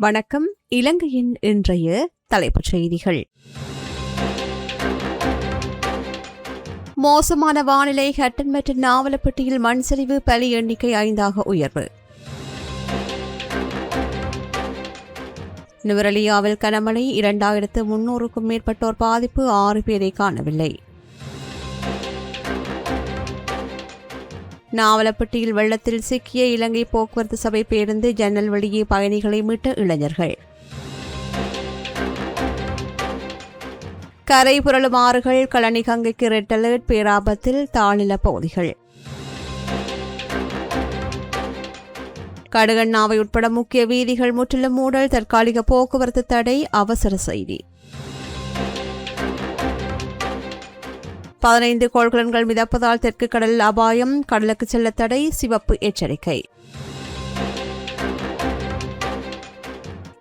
வணக்கம். இலங்கையின் இன்றைய தலைப்புச் செய்திகள். மோசமான வானிலை. ஹட்டன் மற்றும் நாவலப்பட்டியில் மண் சரிவு, பலி எண்ணிக்கை 5ஆக உயர்வு. நுவரெலியாவில் கனமழை, 2300க்கும் மேற்பட்டோர் பாதிப்பு, 6 பேரை காணவில்லை. நாவலப்பட்டியில் வெள்ளத்தில் சிக்கிய இலங்கை போக்குவரத்து சபை பேருந்து, ஜன்னல் வழியே பயணிகளை மீட்ட இளைஞர்கள். கரை புரளும் ஆறுகள். களனி கங்கைக்கு ரெட் அலர்ட், பேராபத்தில் தாழ்நில பகுதிகள். கடுகண்ணாவை உட்பட முக்கிய வீதிகள் முற்றிலும் மூடல், தற்காலிக போக்குவரத்து தடை, அவசர செய்தி. 15 கோள்கலன்கள் மிதப்பதால் தெற்கு கடலில் அபாயம், கடலுக்கு செல்ல தடை, சிவப்பு எச்சரிக்கை.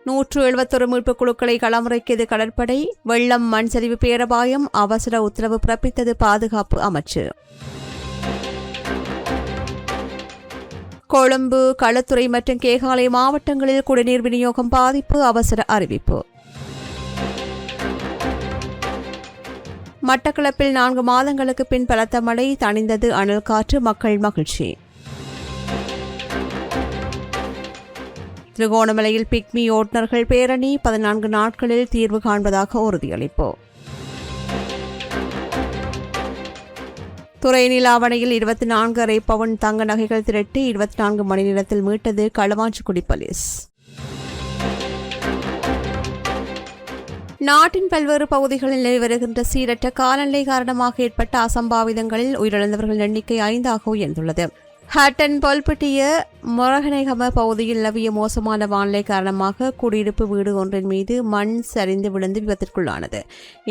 171 மீட்புக் குழுக்களை களமிறக்கியது கடற்படை. வெள்ளம், மண் சரிவு, பேரபாயம், அவசர உத்தரவு பிறப்பித்தது பாதுகாப்பு அமைச்சு. கொழும்பு, களுத்துறை மற்றும் கேகாலை மாவட்டங்களில் குடிநீர் விநியோகம் பாதிப்பு, அவசர அறிவிப்பு. மட்டக்களப்பில் 4 மாதங்களுக்கு பின் பலத்த மழை, தணிந்தது அனல் காற்று, மக்கள் மகிழ்ச்சி. திருகோணமலையில் பிக்மி ஓட்டுநர்கள் பேரணி, 14 நாட்களில் தீர்வு காண்பதாக உறுதியளிப்பு. துறை நிலாவணையில் 24 பவுன் தங்க நகைகள் திரட்டி 24 மணி நேரத்தில் மீட்டது களுவாஞ்சிக்குடி போலீஸ். நாட்டின் பல்வேறு பகுதிகளில் நிலவி வருகின்ற சீரற்ற காலநிலை காரணமாக ஏற்பட்ட அசம்பாவிதங்களில் உயிரிழந்தவர்கள் எண்ணிக்கை 5ஆக உயர்ந்துள்ளது. ஹட்டன் பொல்பட்டிய மொரகநேகம பகுதியில் நிலவிய மோசமான வானிலை காரணமாக குடியிருப்பு வீடு ஒன்றின் மீது மண் சரிந்து விழுந்து விபத்திற்குள்ளானது.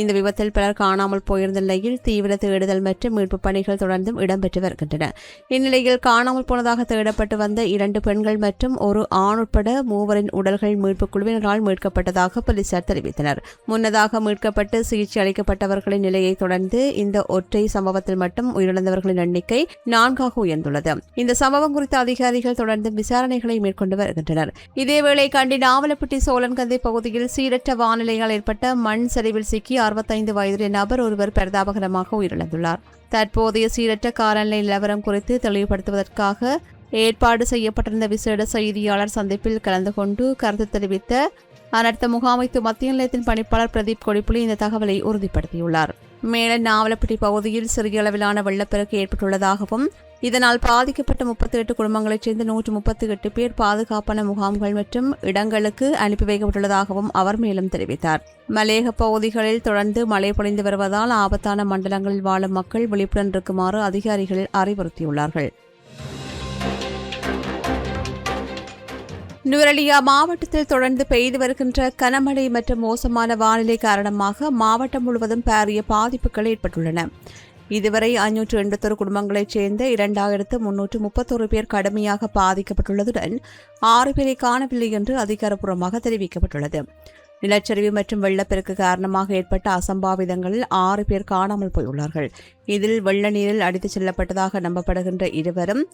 இந்த விபத்தில் பலர் காணாமல் போயிருந்த நிலையில் தீவிர தேடுதல் மற்றும் மீட்புப் பணிகள் தொடர்ந்தும் இடம்பெற்று வருகின்றன. இந்நிலையில் காணாமல் போனதாக தேடப்பட்டு வந்த 2 பெண்கள் மற்றும் ஒரு ஆண் உட்பட 3 உடல்கள் மீட்புக் குழுவினரால் மீட்கப்பட்டதாக போலீசார் தெரிவித்தனர். முன்னதாக மீட்கப்பட்டு சிகிச்சை அளிக்கப்பட்டவர்களின் நிலையை தொடர்ந்து இந்த ஒற்றை சம்பவத்தில் மட்டும் உயிரிழந்தவர்களின் எண்ணிக்கை 4ஆக உயர்ந்துள்ளது. இந்த சம்பவம் குறித்த அதிகாரிகள் தொடர்ந்து விசாரணைகளை மேற்கொண்டு வருகின்றனர். இதேவேளை கண்டி நாவலப்பட்டி சோழன்கந்தை பகுதியில் சீரற்ற வானிலையால் ஏற்பட்ட மண் சரிவில் சிக்கி 65 வயதுடைய நபர் ஒருவர் பரிதாபகரமாக உயிரிழந்துள்ளார். தற்போதைய சீரற்ற காலநிலை நிலவரம் குறித்து தெளிவுபடுத்துவதற்காக ஏற்பாடு செய்யப்பட்டிருந்த விசேட செய்தியாளர் சந்திப்பில் கலந்து கொண்டு கருத்து தெரிவித்த அனர்த்த முகாமைத்துவ மத்திய நிலையத்தின் பணிப்பாளர் பிரதீப் கொடிப்புலி இந்த தகவலை உறுதிப்படுத்தியுள்ளார். மேலும் நாவலப்பட்டி பகுதியில் சிறிய அளவிலான வெள்ளப்பெருக்கு ஏற்பட்டுள்ளதாகவும் இதனால் பாதிக்கப்பட்ட 38 குடும்பங்களைச் சேர்ந்த 138 பேர் பாதுகாப்பான முகாம்கள் மற்றும் இடங்களுக்கு அனுப்பி வைக்கப்பட்டுள்ளதாகவும் அவர் மேலும் தெரிவித்தார். மலையக பகுதிகளில் தொடர்ந்து மழை பொழிந்து வருவதால் ஆபத்தான மண்டலங்களில் வாழும் மக்கள் விழிப்புடன் இருக்குமாறு அதிகாரிகள் அறிவுறுத்தியுள்ளார்கள். நுவரெலியா மாவட்டத்தில் தொடர்ந்து பெய்து வருகின்ற கனமழை மற்றும் மோசமான வானிலை காரணமாக மாவட்டம் முழுவதும் பாரிய பாதிப்புகள் ஏற்பட்டுள்ளன. இதுவரை 581 குடும்பங்களைச் சேர்ந்த 2331 பேர் கடுமையாக பாதிக்கப்பட்டுள்ளதுடன் 6 பேரை காணவில்லை என்று அதிகாரப்பூர்வமாக தெரிவிக்கப்பட்டுள்ளது. நிலச்சரிவு மற்றும் வெள்ளப்பெருக்கு காரணமாக ஏற்பட்ட அசம்பாவிதங்களில் 6 பேர் காணாமல் போயுள்ளார்கள். இதில் வெள்ள நீரில் அடித்துச் செல்லப்பட்டதாக நம்பப்படுகின்ற 2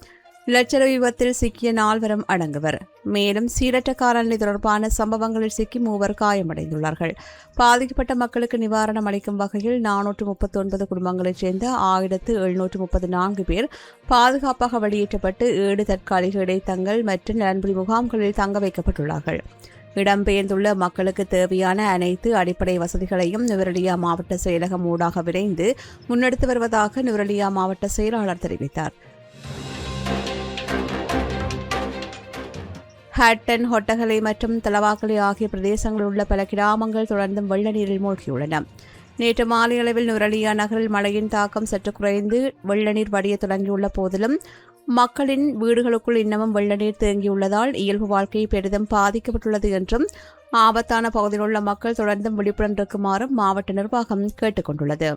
நிலச்சரிவு விபத்தில் சிக்கிய 4 அடங்குவர். மேலும் சீரற்ற காலநிலை தொடர்பான சம்பவங்களில் சிக்கி 3 காயமடைந்துள்ளார்கள். பாதிக்கப்பட்ட மக்களுக்கு நிவாரணம் அளிக்கும் வகையில் 439 குடும்பங்களைச் சேர்ந்த 1734 பேர் பாதுகாப்பாக வெளியேற்றப்பட்டு 7 தற்காலிக இடைத்தங்கள் மற்றும் நலன்புரி முகாம்களில் தங்க வைக்கப்பட்டுள்ளார்கள். இடம்பெயர்ந்துள்ள மக்களுக்கு தேவையான அனைத்து அடிப்படை வசதிகளையும் நுவரெலியா மாவட்ட செயலகம் ஊடாக விரைந்து முன்னெடுத்து வருவதாக நுவரெலியா மாவட்ட செயலாளர் தெரிவித்தார். ஹட்டன், ஹொட்டகலை மற்றும் தலவாக்கலை ஆகிய பிரதேசங்களில் உள்ள பல கிராமங்கள் தொடர்ந்தும் வெள்ள நீரில் மூழ்கியுள்ளன. நேற்று மாலை அளவில் நுவரெலியா நகரில் மழையின் தாக்கம் சற்று குறைந்து வெள்ள நீர் வடிய தொடங்கியுள்ள போதிலும் மக்களின் வீடுகளுக்குள் இன்னமும் வெள்ள நீர் தேங்கியுள்ளதால் இயல்பு வாழ்க்கை பெரிதும் பாதிக்கப்பட்டுள்ளது என்றும் ஆபத்தான பகுதியில் உள்ள மக்கள் தொடர்ந்தும் விழிப்புடன் இருக்குமாறும் மாவட்ட நிர்வாகம் கேட்டுக் கொண்டுள்ளது.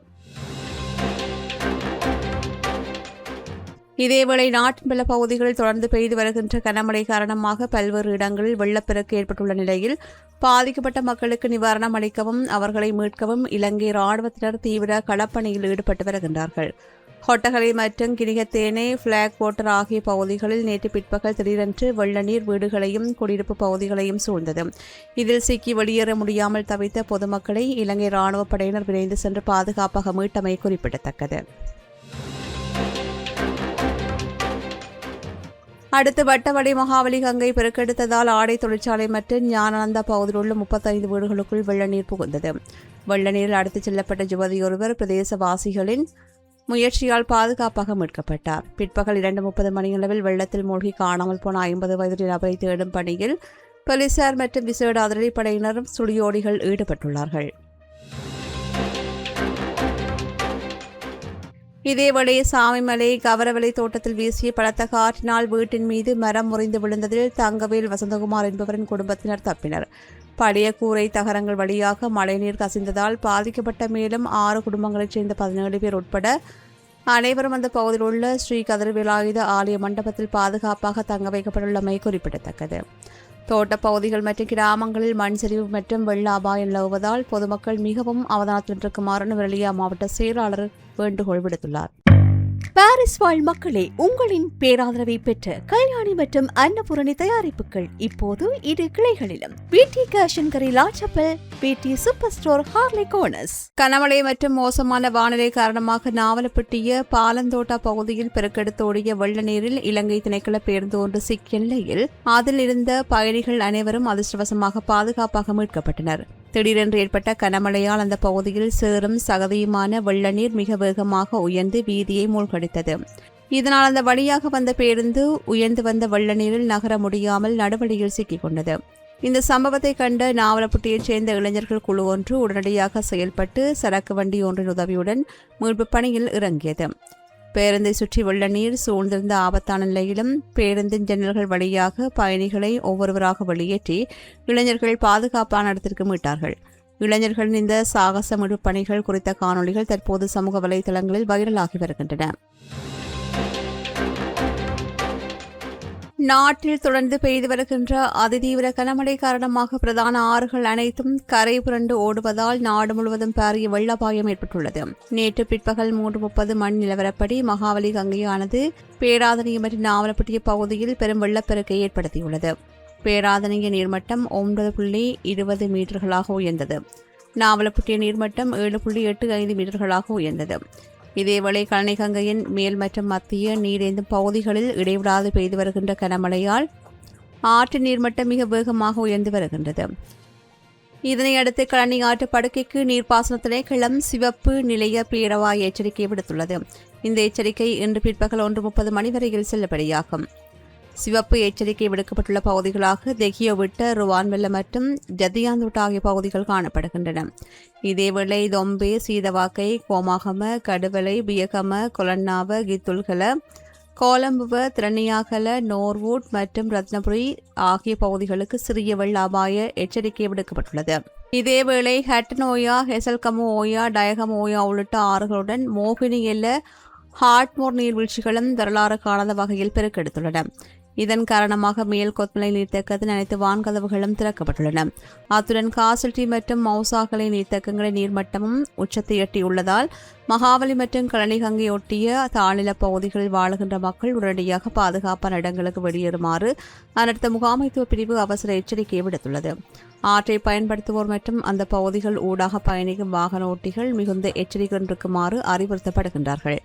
இதேவேளை நாட்டின் பல பகுதிகளில் தொடர்ந்து பெய்து வருகின்ற கனமழை காரணமாக பல்வேறு இடங்களில் வெள்ளப்பெருக்கு ஏற்பட்டுள்ள நிலையில் பாதிக்கப்பட்ட மக்களுக்கு நிவாரணம் அளிக்கவும் அவர்களை மீட்கவும் இலங்கை ராணுவத்தினர் தீவிர களப்பணியில் ஈடுபட்டு வருகின்றார்கள். ஹொட்டகலை மற்றும் கினிகத்தேனை பிளாக் வாட்டர் ஆகிய பகுதிகளில் நேற்று பிற்பகல் திடீரென்று வெள்ள நீர் வீடுகளையும் குடியிருப்பு பகுதிகளையும் சூழ்ந்தது. இதில் சிக்கி வெளியேற முடியாமல் தவித்த பொதுமக்களை இலங்கை ராணுவப் படையினர் விரைந்து சென்று பாதுகாப்பாக மீட்டமை குறிப்பிடத்தக்கது. அடுத்து வட்டவடை மகாவலி கங்கை பெருக்கெடுத்ததால் ஆடை தொழிற்சாலை மற்றும் ஞானானந்தா பகுதியில் உள்ள 35 வீடுகளுக்குள் வெள்ள நீர் புகுந்தது. வெள்ள நீரில் அடுத்துச் செல்லப்பட்ட யுவதியொருவர் பிரதேசவாசிகளின் முயற்சியால் பாதுகாப்பாக மீட்கப்பட்டார். பிற்பகல் 2:30 மணியளவில் வெள்ளத்தில் மூழ்கி காணாமல் போன 50 வயது நபரை தேடும் பணியில் போலீசார் மற்றும் விசேட அதிரடிப்படையினரும் சுழியோடிகள் ஈடுபட்டுள்ளார்கள். இதேவேளை சாமிமலை கவரவலை தோட்டத்தில் வீசிய பலத்த காற்றினால் வீட்டின் மீது மரம் முறிந்து விழுந்ததில் தங்கவேல் வசந்தகுமார் என்பவரின் குடும்பத்தினர் தப்பினர். பழைய கூரை தகரங்கள் வழியாக மழைநீர் கசிந்ததால் பாதிக்கப்பட்ட மேலும் 6 குடும்பங்களைச் சேர்ந்த 17 பேர் உட்பட அனைவரும் அந்த பகுதியில் உள்ள ஸ்ரீ கதிர்வேலாயுத ஆலய மண்டபத்தில் பாதுகாப்பாக தங்க வைக்கப்பட்டுள்ளமை குறிப்பிடத்தக்கது. தோட்டப் பகுதிகள் மற்றும் கிராமங்களில் மண் சரிவு மற்றும் வெள்ள அபாயம் நிலவுவதால் பொதுமக்கள் மிகவும் அவதானத்துடன் இருக்குமாறு விரலியா மாவட்ட செயலாளர் வேண்டுகோள் விடுத்துள்ளார். பாரிஸ் வாழ் மக்களே, உங்களின் பேராதரவை பெற்ற கல்யாணி மற்றும் அன்னபூரணி தயாரிப்புகள் இப்போது 2 கிளைகளிலும். பிடி கேஷன் கரி லாச்சப்பல், பிடி சூப்பர் ஸ்டோர் ஹார்லி கோனஸ். கனமழை மற்றும் மோசமான வானிலை காரணமாக நாவலப்பட்டிய பாலந்தோட்டா பகுதியில் பெருக்கெடுத்தோடிய வெள்ள நீரில் இலங்கை திணைக்கள பேருந்து ஒன்று சிக்கிய நிலையில் அதில் இருந்த பயணிகள் அனைவரும் அதிர்ஷ்டவசமாக பாதுகாப்பாக மீட்கப்பட்டனர். திடீரென்று ஏற்பட்ட கனமழையால் அந்த பகுதியில் சேறும் சகதியுமான வெள்ள நீர் மிக வேகமாக உயர்ந்து வீதியை மூழ்கடித்தது. இதனால் அந்த வழியாக வந்த பேருந்து உயர்ந்து வந்த வெள்ள நீரில் நகர முடியாமல் நடுவழியில் சிக்கிக் கொண்டது. இந்த சம்பவத்தை கண்ட நாவலப்பட்டியைச் சேர்ந்த இளைஞர்கள் குழு ஒன்று உடனடியாக செயல்பட்டு சரக்கு வண்டி ஒன்றின் உதவியுடன் மீட்புப் பணியில் இறங்கியது. பேருந்தை சுற்றி வெள்ள நீர் சூழ்ந்திருந்த ஆபத்தான நிலையிலும் பேருந்தின் ஜன்னல்கள் வழியாக பயணிகளை ஒவ்வொருவராக வெளியேற்றி இளைஞர்கள் பாதுகாப்பான இடத்திற்கு மீட்டார்கள். இளைஞர்களின் இந்த சாகச மீட்புப் பணிகள் குறித்த காணொலிகள் தற்போது சமூக வலைதளங்களில் வைரலாகி வருகின்றன. நாட்டில் தொடர்ந்து பெய்து வருகின்ற அதிதீவிர கனமழை காரணமாக பிரதான ஆறுகள் அனைத்தும் கரை புரண்டு ஓடுவதால் நாடு முழுவதும் பாரிய வெள்ள அபாயம் ஏற்பட்டுள்ளது. நேற்று பிற்பகல் 3:30 மணி நிலவரப்படி மகாவலி கங்கையானது பேராதனிய மற்றும் நாவலப்பட்டிய பகுதியில் பெரும் வெள்ளப்பெருக்கை ஏற்படுத்தியுள்ளது. பேராதனிய நீர்மட்டம் 9.20 மீட்டர்களாக உயர்ந்தது. நாவலப்பட்டிய நீர்மட்டம் 7.85 மீட்டர்களாக உயர்ந்தது. இதேவேளை கழனி கங்கையின் மேல் மற்றும் மத்திய நீரேந்தும் பகுதிகளில் இடைவிடாது பெய்து வருகின்ற கனமழையால் ஆற்று நீர்மட்டம் மிக வேகமாக உயர்ந்து வருகின்றது. இதனையடுத்து கழனி ஆற்று படுகைக்கு நீர்ப்பாசன திணைக்களம் சிவப்பு நிலைய பேரவாய் எச்சரிக்கை விடுத்துள்ளது. இந்த எச்சரிக்கை இன்று பிற்பகல் 1:30 மணி வரையில் செல்லுபடியாகும். சிவப்பு எச்சரிக்கை விடுக்கப்பட்டுள்ள பகுதிகளாக தெகியோவிட்ட ருவான்வெல்ல மற்றும் ஜதியாந்தோட்டா ஆகிய பகுதிகள் காணப்படுகின்றன. இதேவேளை தொம்பே, சீதவாக்கை, கோமாகம, கடுவலை, பியகம, கொலன்னாவ, கித்துல்கல, கோலம்புவ, திரணியாகல, நோர்வூட் மற்றும் ரத்னபுரி ஆகிய பகுதிகளுக்கு சிறிய வெள்ள அபாய எச்சரிக்கை விடுக்கப்பட்டுள்ளது. இதேவேளை ஹட்டன் ஓயா, ஹெசல்கமு ஓயா, டயகம் ஓயா உள்ளிட்ட ஆறுகளுடன் மோகினி எல்ல ஹார்ட்மோர் நீர்வீழ்ச்சிகளும் வரலாறு காணாத வகையில் பெருக்கெடுத்துள்ளன. இதன் காரணமாக மேல் கொத்மலை நீர்த்தேக்கத்தின் அனைத்து வான்கதவுகளும் திறக்கப்பட்டுள்ளன. அத்துடன் காசல்டி மற்றும் மௌசாகலை நீர்த்தேக்கங்களின் நீர்மட்டமும் உச்சத்தை எட்டியுள்ளதால் மகாவலி மற்றும் கழனி கங்கை ஒட்டிய தாழ்நில பகுதிகளில் வாழுகின்ற மக்கள் உடனடியாக பாதுகாப்பான இடங்களுக்கு வெளியேறுமாறு அனர்த்த முகாமைத்துவ பிரிவு அவசர எச்சரிக்கையை விடுத்துள்ளது. ஆற்றை பயன்படுத்துவோர் மற்றும் அந்த பகுதிகள் ஊடாக பயணிக்கும் வாகன ஓட்டிகள் மிகுந்த எச்சரிக்கையுடன் இருக்குமாறு அறிவுறுத்தப்படுகின்றார்கள்.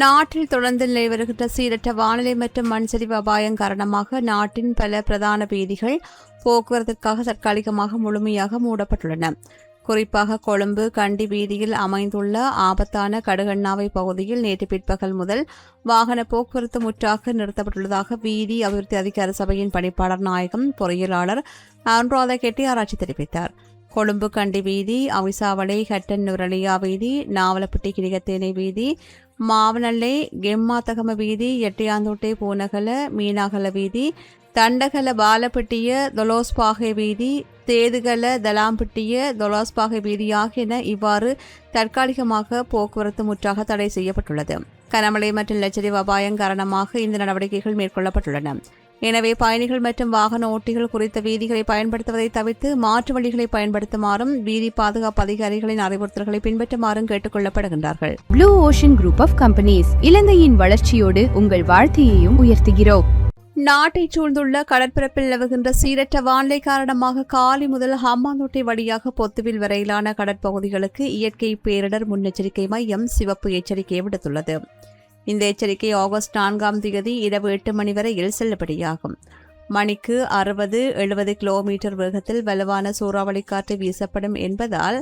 நாட்டில் தொடர்ந்து நிலை வருகின்ற சீரற்ற வானிலை மற்றும் மண் சரிவு அபாயம் காரணமாக நாட்டின் பல பிரதான வீதிகள் போக்குவரத்திற்காக தற்காலிகமாக முழுமையாக மூடப்பட்டுள்ளன. குறிப்பாக கொழும்பு கண்டி வீதியில் அமைந்துள்ள ஆபத்தான கடுகண்ணாவை பகுதியில் நேற்று பிற்பகல் முதல் வாகன போக்குவரத்து முற்றாக நிறுத்தப்பட்டுள்ளதாக வீதி அபிவிருத்தி அதிகார சபையின் பணிப்பாளர் நாயகம் பொறியியலாளர் அனுராதா கெட்டி ஆராய்ச்சி தெரிவித்தார். கொழும்பு கண்டி வீதி, அவிசாவளை, ஹட்டன் நுரலியா வீதி, நாவலப்பட்டி கிரிகத்தேனை வீதி, மாவனல்லை, கெம்மாத்தகம வீதி, எட்டியாந்தோட்டை பூனகல, மீனாகல வீதி, தண்டகல பாலப்பட்டிய தொலோஸ்பாகை வீதி, தேதுகல தலாம்பட்டிய தொலோஸ்பாகை வீதி ஆகியன இவ்வாறு தற்காலிகமாக போக்குவரத்து முற்றாக தடை செய்யப்பட்டுள்ளது. கனமழை மற்றும் நிலச்சரிவு அபாயம் காரணமாக இந்த நடவடிக்கைகள் மேற்கொள்ளப்பட்டுள்ளன. எனவே பயணிகள் மற்றும் வாகன ஓட்டிகள் குறித்த வீதிகளை பயன்படுத்துவதை தவிர்த்து மாற்று வழிகளை பயன்படுத்துமாறும் வீதி பாதுகாப்பு அதிகாரிகளின் அறிவுறுத்தல்களை பின்பற்றுமாறும் கேட்டுக் கொள்ளப்படுகின்றார்கள். Blue Ocean group of companies இலங்கையின் வளர்ச்சியோடு உங்கள் வாழ்க்கையையும் உயர்த்துகிறோம். நாட்டை சூழ்ந்துள்ள கடற்பரப்பில் நிலவுகின்ற சீரற்ற வானிலை காரணமாக காலி முதல் ஹம்பாந்தோட்டை வழியாக பொத்துவில் வரையிலான கடற்பகுதிகளுக்கு இயற்கை பேரிடர் முன்னெச்சரிக்கை மையம் சிவப்பு எச்சரிக்கை விடுத்துள்ளது. இந்த எச்சரிக்கை ஆகஸ்ட் 4ஆம் தேதி இரவு 8 மணி வரையில் செல்லுபடியாகும். மணிக்கு 60-70 கிலோமீட்டர் வேகத்தில் வலுவான சூறாவளி காற்று வீசப்படும் என்பதால்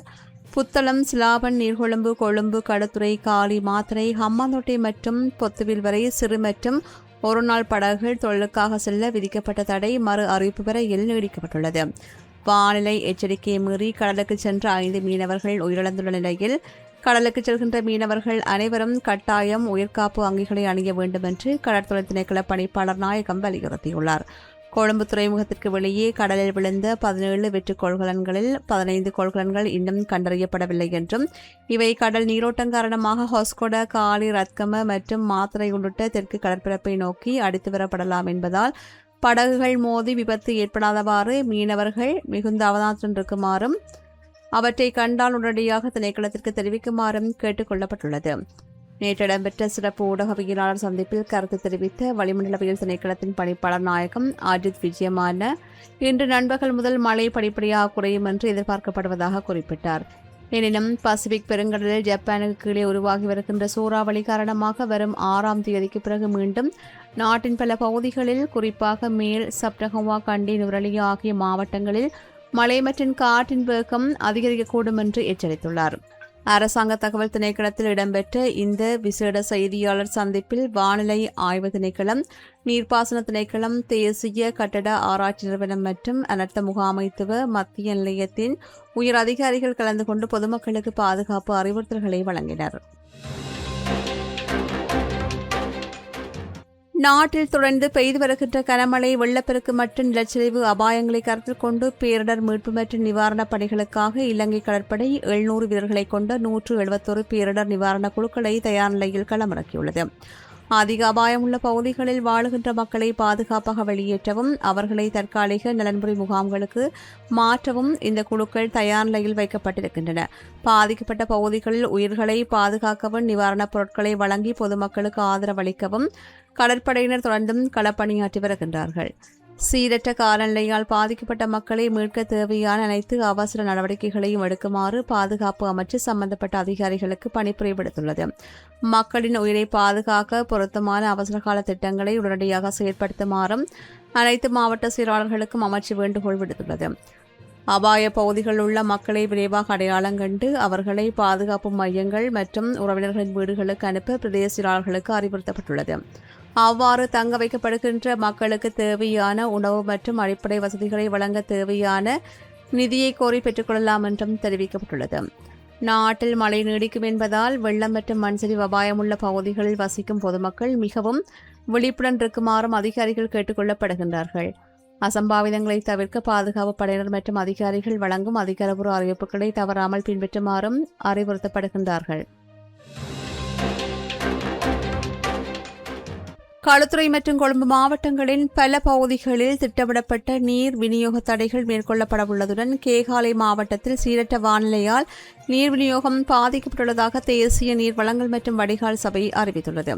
புத்தளம், சிலாபன், நீர்கொழும்பு, கொழும்பு, களுத்துறை, காலி, மாத்தறை, ஹம்பாந்தோட்டை மற்றும் பொத்துவில் வரை சிறு மற்றும் ஒருநாள் படகுகள் தொழிலுக்காக செல்ல விதிக்கப்பட்ட தடை மறு அறிவிப்பு வரையில் நீடிக்கப்பட்டுள்ளது. வானிலை எச்சரிக்கையை மீறி கடலுக்கு சென்ற 5 மீனவர்கள் உயிரிழந்துள்ள நிலையில் கடலுக்கு செல்கின்ற மீனவர்கள் அனைவரும் கட்டாயம் உயிர்காப்பு அங்கிகளை அணிய வேண்டும் என்று கடற்துறை திணைக்கள பணிப்பாளர் நாயகம் வலியுறுத்தியுள்ளார். கொழும்பு துறைமுகத்திற்கு வெளியே கடலில் விழுந்த 17 வெற்று கொள்கலன்களில் 15 கொள்கலன்கள் இன்னும் கண்டறியப்படவில்லை என்றும் இவை கடல் நீரோட்டம் காரணமாக ஹொஸ்கொட, காலி, ரத்கம மற்றும் மாத்தறை உள்ளிட்ட தெற்கு கடற்பரப்பை நோக்கி அடித்து வரப்படலாம் என்பதால் படகுகள் மோதி விபத்து ஏற்படாதவாறு மீனவர்கள் மிகுந்த அவதானத்துடன் இருக்குமாறும் அவற்றை கண்டால் உடனடியாக திணைக்களத்திற்கு தெரிவிக்குமாறும் கேட்டுக் கொள்ளப்பட்டுள்ளது. நேற்று இடம்பெற்ற சிறப்பு ஊடகவியலாளர் சந்திப்பில் கருத்து தெரிவித்த வளிமண்டலவியல் திணைக்களத்தின் பணிப்பாளர் நாயகம் அஜித் விஜயமான இன்று நண்பகல் முதல் மழை படிப்படியாக குறையும் என்று எதிர்பார்க்கப்படுவதாக குறிப்பிட்டார். எனினும் பசிபிக் பெருங்கடலில் ஜப்பானுக்கு கீழே உருவாகி வருகின்ற சூறாவளி காரணமாக வரும் 6ஆம் தேதிக்கு பிறகு மீண்டும் நாட்டின் பல பகுதிகளில் குறிப்பாக மேல் சப்ரகவா, கண்டி, நுவரெலியா ஆகிய மாவட்டங்களில் மழை மற்றும் காற்றின் வேகம் அதிகரிக்கக்கூடும் என்று எச்சரித்துள்ளார். அரசாங்க தகவல் திணைக்களத்தில் இடம்பெற்ற இந்த விசேட செய்தியாளர் சந்திப்பில் வானிலை ஆய்வு திணைக்களம், நீர்ப்பாசன திணைக்களம், தேசிய கட்டட ஆராய்ச்சி நிறுவனம் மற்றும் அனர்த்த முகாமைத்துவ மத்திய நிலையத்தின் உயர் அதிகாரிகள் கலந்து கொண்டு பொதுமக்களுக்கு பாதுகாப்பு அறிவுறுத்தல்களை வழங்கினர். நாட்டில் தொடர்ந்து பெய்து வருகின்ற கனமழை, வெள்ளப்பெருக்கு மற்றும் நிலச்சரிவு அபாயங்களை கருத்தில் கொண்டு பேரிடர் மீட்பு மற்றும் நிவாரணப் பணிகளுக்காக இலங்கை கடற்படை 700 வீரர்களை கொண்ட 171 பேரிடர் நிவாரணக் குழுக்களை தயார் நிலையில் களமிறக்கியுள்ளது. அதிக அபாயமுள்ள பகுதிகளில் வாழுகின்ற மக்களை பாதுகாப்பாக வெளியேற்றவும் அவர்களை தற்காலிக நலன்புரி முகாம்களுக்கு மாற்றவும் இந்த குழுக்கள் தயார் நிலையில் வைக்கப்பட்டிருக்கின்றன. பாதிக்கப்பட்ட பகுதிகளில் உயிர்களை பாதுகாக்கவும் நிவாரணப் பொருட்களை வழங்கி பொதுமக்களுக்கு ஆதரவளிக்கவும் கடற்படையினர் தொடர்ந்தும் களப்பணியாற்றி வருகின்றார்கள். சீரற்ற காலநிலையால் பாதிக்கப்பட்ட மக்களை மீட்க தேவையான அனைத்து அவசர நடவடிக்கைகளையும் எடுக்குமாறு பாதுகாப்பு அமைச்சு சம்பந்தப்பட்ட அதிகாரிகளுக்கு பணிப்புரை விடுத்துள்ளது. மக்களின் உயிரை பாதுகாக்க பொருத்தமான அவசரகால திட்டங்களை உடனடியாக செயற்படுத்துமாறும் அனைத்து மாவட்ட செயலாளர்களுக்கும் அமைச்சு வேண்டுகோள் விடுத்துள்ளது. அபாய பகுதிகளில் உள்ள மக்களை விரைவாக அடையாளம் கண்டு அவர்களை பாதுகாப்பு மையங்கள் மற்றும் உறவினர்களின் வீடுகளுக்கு அனுப்ப பிரதேச செயலாளர்களுக்கு அறிவுறுத்தப்பட்டுள்ளது. அவ்வாறு தங்க வைக்கப்படுகின்ற மக்களுக்கு தேவையான உணவு மற்றும் அடிப்படை வசதிகளை வழங்க தேவையான நிதியை கோரி பெற்றுக்கொள்ளலாம் என்றும் தெரிவிக்கப்பட்டுள்ளது. நாட்டில் மழை நீடிக்கும் என்பதால் வெள்ளம் மற்றும் மண்சரிவு அபாயமுள்ள பகுதிகளில் வசிக்கும் பொதுமக்கள் மிகவும் விழிப்புடன் இருக்குமாறும் அதிகாரிகள் கேட்டுக் கொள்ளப்படுகின்றார்கள். அசம்பாவிதங்களை தவிர்க்க பாதுகாப்பு படையினர் மற்றும் அதிகாரிகள் வழங்கும் அதிகாரப்பூர்வ அறிவிப்புகளை தவறாமல் பின்பற்றுமாறும் அறிவுறுத்தப்படுகின்றார்கள். களுத்துறை மற்றும் கொழும்பு மாவட்டங்களின் பல பகுதிகளில் திட்டமிடப்பட்ட நீர் விநியோக தடைகள் மேற்கொள்ளப்படவுள்ளதுடன் கேகாலை மாவட்டத்தில் சீரற்ற வானிலையால் நீர் விநியோகம் பாதிக்கப்பட்டுள்ளதாக தேசிய நீர் வழங்கல் மற்றும் வடிகால் சபை அறிவித்துள்ளது.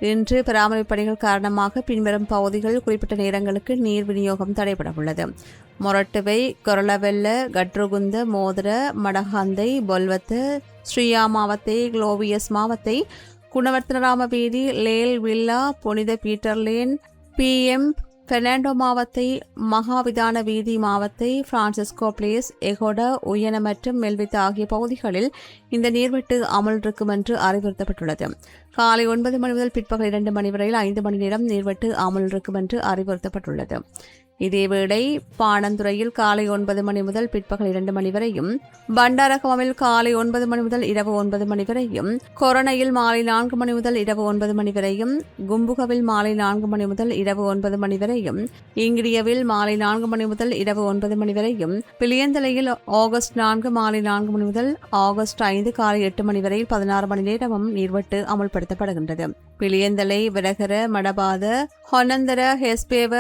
இன்று பராமரிப்பு பணிகள் காரணமாக பின்வரும் பகுதிகளில் குறிப்பிட்ட நேரங்களுக்கு நீர் விநியோகம் தடைபடவுள்ளது. மொரட்டுவை, கொரளவெல்ல, கட்ருகுந்த, மோதர, மடஹந்தை, பொல்வத்த, ஸ்ரீயா மாவத்தை, குளோவியஸ் மாவத்தை, குணவர்த்தனராம வீதி, லேல் வில்லா, புனித பீட்டர் லேன், PM பெர்னாண்டோ மாவத்தை, மகாவிதான வீதி மாவத்தை, பிரான்சிஸ்கோ பிளேஸ், எகோட, உயன மற்றும் மெல்வித் ஆகிய பகுதிகளில் இந்த நீர்வெட்டு அமல் இருக்கும் என்று அறிவுறுத்தப்பட்டுள்ளது. காலை 9 மணி முதல் பிற்பகல் 2 மணி வரையில் 5 மணி நேரம் நீர்வெட்டு அமல் இருக்கும் என்று அறிவுறுத்தப்பட்டுள்ளது. இதேவேளை பாணந்துறையில் காலை 9 மணி முதல் பிற்பகல் 2 மணி வரையும், பண்டாரகமவில் காலை 9 மணி முதல் இரவு 9 மணி வரையும், கொரணையில் மாலை 4 மணி முதல் இரவு 9 மணி வரையும், கும்புகவில் மாலை 4 மணி முதல் இரவு 9 மணி வரையும், இங்கிரியவில் மாலை 4 மணி முதல் இரவு 9 மணி வரையும், பிளியந்தலையில் ஆகஸ்ட் 4 மாலை 4 மணி முதல் ஆகஸ்ட் 5 காலை 8 மணி வரையில் 16 மணி நேரமும் நீர்வெட்டு அமல்படுத்தப்படுகின்றது. பிளியந்தலை, விரகர, மடபாத, ಹೊನ್ನಂದರ ஹெஸ்பேவ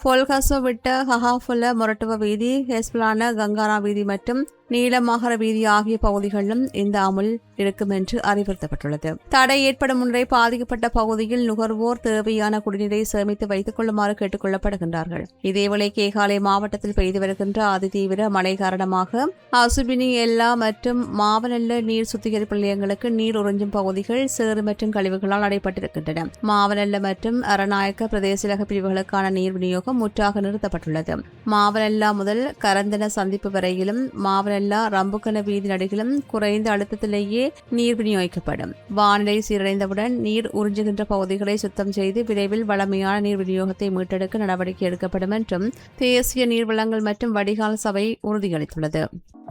ஃபொல்கசோ விட்ட ஹஹாஃபுல மொரட்டுவ வீதி ஹெஸ்பிலான கங்காரா வீதி மற்றும் நீலமகர வீதி ஆகிய பகுதிகளிலும் இந்த அமுல் இருக்கும் என்று அறிவுறுத்தப்பட்டுள்ளது. தடை ஏற்படும் முன்னரே பாதிக்கப்பட்ட பகுதியில் நுகர்வோர் தேவையான குடிநீரை சேமித்து வைத்துக் கொள்ளுமாறு கேட்டுக் கொள்ளப்படுகின்றார்கள். இதேவேளை கேகாலை மாவட்டத்தில் பெய்து வருகின்ற அதிதீவிர மழை காரணமாக அசுபினி எல்லா மற்றும் மாவனல்ல நீர் சுத்திகரிப்பு நிலையங்களுக்கு நீர் உறிஞ்சும் பகுதிகள் சேறு மற்றும் கழிவுகளால் அடைப்பட்டிருக்கின்றன. மாவனல்ல மற்றும் அரநாயக்க பிரதேசலக பிரிவுகளுக்கான நீர் விநியோகம் முற்றாக நிறுத்தப்பட்டுள்ளது. மாவனல்லா முதல் கரந்தன சந்திப்பு வரையிலும் மாவனல்லா ரம்புக்கன வீதி நடுகிலும் குறைந்த அழுத்தத்திலேயே நீர் விநியோகிக்கப்படும். வானிலை சீரடைந்தவுடன் நீர் உறிஞ்சுகின்ற பகுதிகளை சுத்தம் செய்து விரைவில் வளமையான நீர் விநியோகத்தை மீட்டெடுக்க நடவடிக்கை எடுக்கப்படும் என்றும் தேசிய நீர்வளங்கள் மற்றும் வடிகால் சபை உறுதியளித்துள்ளது.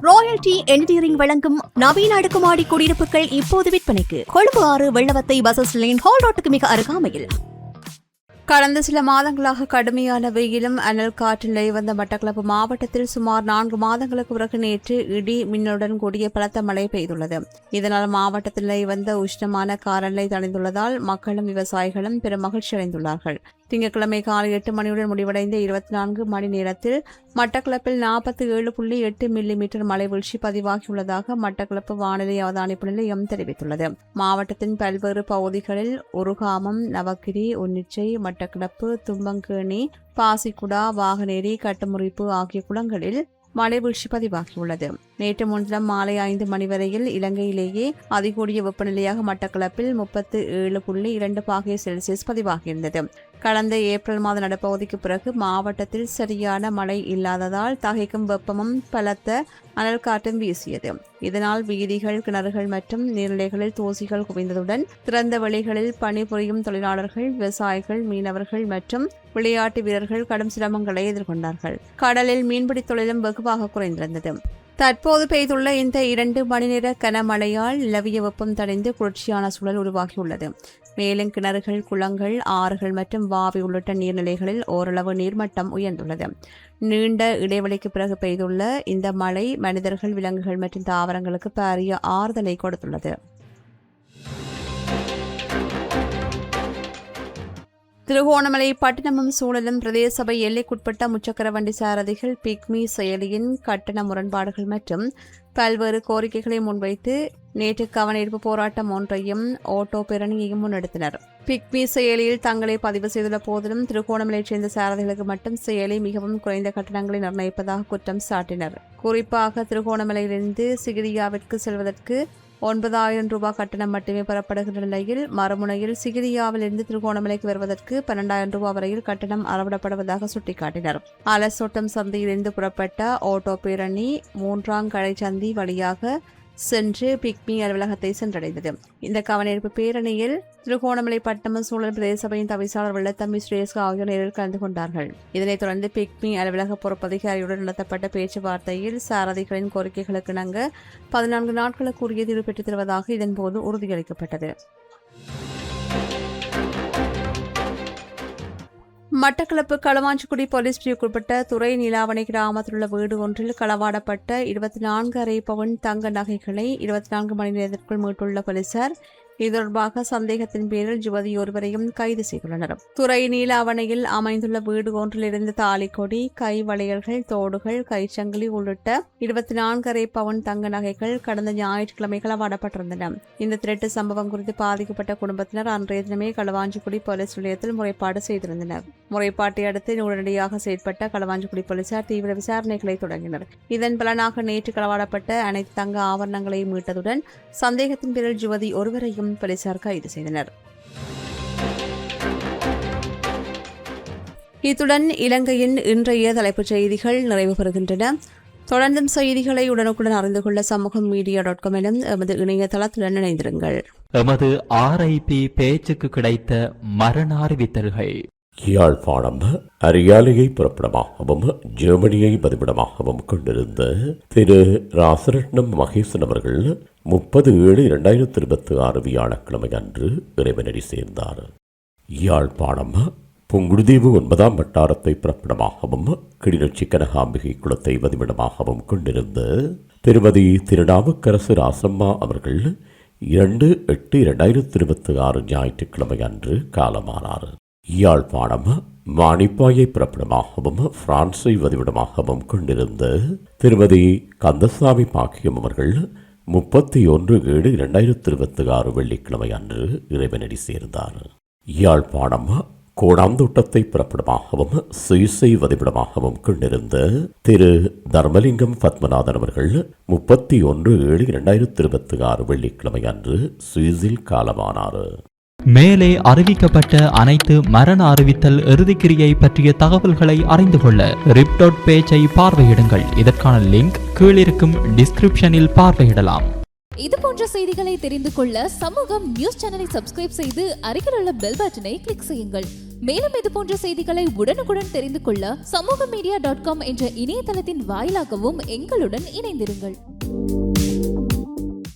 ராயல்டி என்ஜினியரிங் வழங்கும் நவீன அடுக்குமாடி குடியிருப்புகள் இப்போது விற்பனைக்கு. Colombo 6 Wellawatte bus line hall ரோட்டுக்கு மிக அருகாமையில். கடந்த சில மாதங்களாக கடுமையான வெயிலும் அனல் காற்று நிலை வந்த மட்டக்களப்பு மாவட்டத்தில் சுமார் 4 மாதங்களுக்கு பிறகு நேற்று இடி மின்னலுடன் கூடிய பலத்த மழை பெய்துள்ளது. இதனால் மாவட்டத்தில் நிலை வந்த உஷ்ணமான காலநிலை தணிந்துள்ளதால் மக்களும் விவசாயிகளும் பெரும் மகிழ்ச்சி அடைந்துள்ளார்கள். திங்கட்கிழமை காலை 8 மணியுடன் முடிவடைந்த 24 மணி நேரத்தில் மட்டக்களப்பில் 47.8 மில்லிமீட்டர் மழை வீழ்ச்சி பதிவாகியுள்ளதாக மட்டக்களப்பு வானிலை அவதானிப்பு நிலையம் தெரிவித்துள்ளது. மாவட்டத்தின் பல்வேறு பகுதிகளில் உருகாமம், நவக்கிரி, உன்னிச்சை, மட்டக்களப்பு, தும்பங்கேணி, பாசிக்குடா, வாகனேரி, கட்டுமுறிப்பு ஆகிய குளங்களில் மழை வீழ்ச்சி பதிவாகியுள்ளது. நேற்று முன்தினம் மாலை 5 மணி வரையில் இலங்கையிலேயே அதிகூடிய வெப்பநிலையாக மட்டக்களப்பில் 37.2 பாகை செல்சியஸ் பதிவாகியிருந்தது. கடந்த ஏப்ரல் மாத நடுப்பகுதிக்கு பிறகு மாவட்டத்தில் சரியான மழை இல்லாததால் தகைக்கும் வெப்பமும் பலத்த அனல் காற்றும் வீசியது. இதனால் வீதிகள், கிணறுகள் மற்றும் நீர்நிலைகளில் தூசிகள் குவிந்ததுடன் திறந்த வெளிகளில் பணிபுரியும் தொழிலாளர்கள், விவசாயிகள், மீனவர்கள் மற்றும் விளையாட்டு வீரர்கள் கடும் சிரமங்களை எதிர்கொண்டார்கள். கடலில் மீன்பிடி தொழிலும் வெகுவாக குறைந்திருந்தது. தற்போது பெய்துள்ள இந்த 2 மணி நேர கனமழையால் நிலவிய வெப்பம் தணிந்து குளிர்ச்சியான சூழல் உருவாகியுள்ளது. மேலும் கிணறுகள், குளங்கள், ஆறுகள் மற்றும் வாவி உள்ளிட்ட நீர்நிலைகளில் ஓரளவு நீர்மட்டம் உயர்ந்துள்ளது. நீண்ட இடைவெளிக்கு பிறகு பெய்துள்ள இந்த மழை மனிதர்கள், விலங்குகள் மற்றும் தாவரங்களுக்கு பாரிய ஆறுதலை கொடுத்துள்ளது. திருகோணமலை பட்டினமும் சூழலும் பிரதேச சபை எல்லைக்குட்பட்ட முச்சக்கர வண்டி சாரதிகள் பிக்மி செயலியின் கட்டண முரண்பாடுகள் மற்றும் பல்வேறு கோரிக்கைகளை முன்வைத்து நேற்று கவனஈர்ப்பு போராட்டம் ஒன்றையும் ஓட்டோ பேரணியையும் முன்னெடுத்தனர். பிக்மி செயலியில் தங்களை பதிவு செய்துள்ள போதிலும் திருகோணமலையைச் சேர்ந்த சாரதிகளுக்கு மட்டும் செயலி மிகவும் குறைந்த கட்டணங்களை நிர்ணயிப்பதாக குற்றம் சாட்டினர். குறிப்பாக திருகோணமலையிலிருந்து சிகிரியாவிற்கு செல்வதற்கு 9,000 ரூபாய் கட்டணம் மட்டுமே பெறப்படுகின்ற நிலையில் மறுமுனையில் சிகிரியாவிலிருந்து திருகோணமலைக்கு வருவதற்கு 12,000 ரூபாய் வரையில் கட்டணம் அறவிடப்படுவதாக சுட்டிக்காட்டினர். அலசோட்டம் சந்தியிலிருந்து புறப்பட்ட ஓட்டோ பேரணி 3ஆம் கடை சந்தி வழியாக சென்று பிக்மி அலுவலகத்தை சென்றடைந்தது. இந்த கவனஈர்ப்பு பேரணியில் திருகோணமலை பட்டணம் சூழல் பிரதேச சபையின் தவிசாளர் வெள்ளத்தம்பி சுரேஷ்கா ஆகியோர் நேரில் கலந்து கொண்டார்கள். இதனைத் தொடர்ந்து பிக்மி அலுவலக பொறுப்பதிகாரியுடன் நடத்தப்பட்ட பேச்சுவார்த்தையில் சாரதிகளின் கோரிக்கைகளுக்கு இணங்க 14 நாட்களுக்கு உரிய தீர்வு பெற்றுத் தருவதாக இதன்போது உறுதியளிக்கப்பட்டது. மட்டக்களப்பு களுவாஞ்சிக்குடி போலீஸ் பிரிவுக்குட்பட்ட துறை நீலாவணை கிராமத்தில் உள்ள வீடு ஒன்றில் களவாடப்பட்ட 24.5 பவுன் தங்க நகைகளை 24 மணி நேரத்திற்குள் மீட்டுள்ள போலீசார் இது தொடர்பாக சந்தேகத்தின் பேரில் யுவதி ஒருவரையும் கைது செய்துள்ளனர். துறை நீலாவணையில் அமைந்துள்ள வீடு ஒன்றில் இருந்து தாலிக்கொடி, கை வளையல்கள், தோடுகள், கைச்சங்கிலி உள்ளிட்ட 24.5 பவுன் தங்க நகைகள் கடந்த ஞாயிற்றுக்கிழமை களவாடப்பட்டிருந்தன. இந்த திருட்டு சம்பவம் குறித்து பாதிக்கப்பட்ட குடும்பத்தினர் அன்றைய தினமே களுவாஞ்சிக்குடி போலீஸ் நிலையத்தில் முறைப்பாடு செய்திருந்தனர். முறைப்பாட்டை அடுத்து உடனடியாக செயற்பட்ட களுவாஞ்சிக்குடி போலீசார் தீவிர விசாரணைகளை தொடங்கினர். இதன் பலனாக நேற்று களவாடப்பட்ட அனைத்து தங்க ஆவரணங்களையும் மீட்டதுடன் சந்தேகத்தின் பேரில் யுவதி ஒருவரையும் போலீசார் கைது செய்தனர். இத்துடன் இலங்கையின் இன்றைய தலைப்புச் செய்திகள் நிறைவு பெறுகின்றன. தொடர்ந்தும் செய்திகளை உடனுக்குடன் அறிந்து கொள்ள சமூகம் மீடியா.com எனும் எமது இணையதளத்துடன் இணைந்திருங்கள். எமது RIP பேச்சுக்கு கிடைத்த மரண அறிவித்தல்கள். யாழ்ப்பாணம் அரியாலையை புறப்படமாகவும் ஜெர்மனியை பதிவிடமாகவும் கொண்டிருந்த திரு ராசரட்னம் மகேசன் அவர்கள் 30/7/2026 வியாழக்கிழமை அன்று இறைவனடி சேர்ந்தார். யாழ்ப்பாணம் புங்குடுதீவு 9ஆம் வட்டாரத்தை புறப்படமாகவும் கிளிநொச்சி கனகாம்பிகை குளத்தை பதிவிடமாகவும் கொண்டிருந்த திருமதி திருநாவுக்கரசு ராசம்மா அவர்கள் 2/8/2026 ஞாயிற்றுக்கிழமை அன்று காலமானார். யாழ்ப்பாணம் மானிப்பாயை பிறப்பிடமாகவும் பிரான்ஸை வதிவிடமாகவும் கொண்டிருந்த திருமதி கந்தசாமி பாக்கியம் அவர்கள் 31/7/2026 வெள்ளிக்கிழமை அன்று இறைவனடி சேர்ந்தார். யாழ்ப்பாணம் கோடாந்தோட்டத்தை பிறப்பிடமாகவும் சுயசை வதிவிடமாகவும் கொண்டிருந்த திரு தர்மலிங்கம் பத்மநாதன் அவர்கள் 31/7/2026 வெள்ளிக்கிழமை அன்று சுவிஸில் காலமானார். மேலே அறிவிக்கப்பட்ட அனைத்து மரண அறிவித்தல் இறுதிக்கிரியை பற்றிய தகவல்களை அறிந்து கொள்ள ரிப் பேஜை பார்வையிடுங்கள். இதற்கான லிங்க் கீழிருக்கும் டிஸ்கிரிப்ஷனில் பார்வையிடலாம். இது போன்ற செய்திகளை தெரிந்து கொள்ள சமூகம் நியூஸ் சேனலை சப்ஸ்கிரைப் செய்து அருகில் உள்ள பெல் பட்டனை கிளிக் செய்யுங்கள். மேலும் இது போன்ற செய்திகளை உடனுக்குடன் தெரிந்து கொள்ள சமூகமீடியா.com என்ற இணையதளத்தின் வாயிலாகவும் எங்களுடன் இணைந்திருங்கள்.